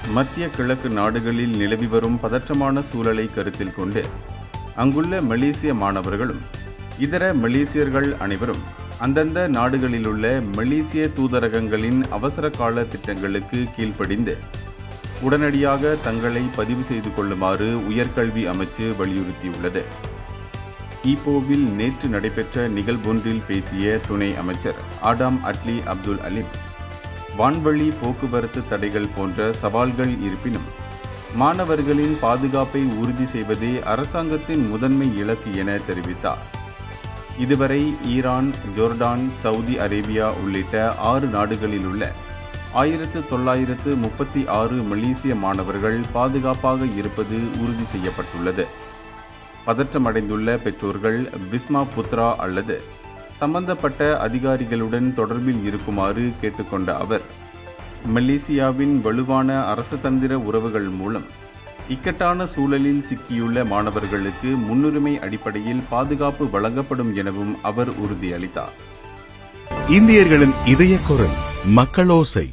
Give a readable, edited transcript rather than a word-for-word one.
மத்திய கிழக்கு நாடுகளில் நிலவி வரும் பதற்றமான சூழலை கருத்தில் கொண்டு அங்குள்ள மலேசிய மாணவர்களும் இதர மலேசியர்கள் அனைவரும் அந்தந்த நாடுகளிலுள்ள மலேசிய தூதரகங்களின் அவசர கால திட்டங்களுக்கு கீழ்ப்படிந்து உடனடியாக தங்களை பதிவு செய்து கொள்ளுமாறு உயர்கல்வி அமைச்சு வலியுறுத்தியுள்ளது. ஈப்போவில் நேற்று நடைபெற்ற நிகழ்வொன்றில் பேசிய துணை அமைச்சர் ஆடாம் அட்லி அப்துல் அலீம், வான்வழி போக்குவரத்து தடைகள் போன்ற சவால்கள் இருப்பினும் மாணவர்களின் பாதுகாப்பை உறுதி செய்வதே அரசாங்கத்தின் முதன்மை இலக்கு என தெரிவித்தார். இதுவரை ஈரான், ஜோர்டான், சவுதி அரேபியா உள்ளிட்ட 6 நாடுகளில் உள்ள 1936 மலேசிய மாணவர்கள் பாதுகாப்பாக இருப்பது உறுதி செய்யப்பட்டுள்ளது. பதற்றமடைந்துள்ள பெற்றோர்கள் விஸ்மா புத்ரா அல்லது சம்பந்தப்பட்ட அதிகாரிகளுடன் தொடர்பில் இருக்குமாறு கேட்டுக்கொண்ட அவர், மலேசியாவின் வலுவான அரசதந்திர உறவுகள் மூலம் இக்கட்டான சூழலில் சிக்கியுள்ள மாணவர்களுக்கு முன்னுரிமை அடிப்படையில் பாதுகாப்பு வழங்கப்படும் எனவும் அவர் உறுதியளித்தார். இந்தியர்களின் இதய குரல் மக்களோசை.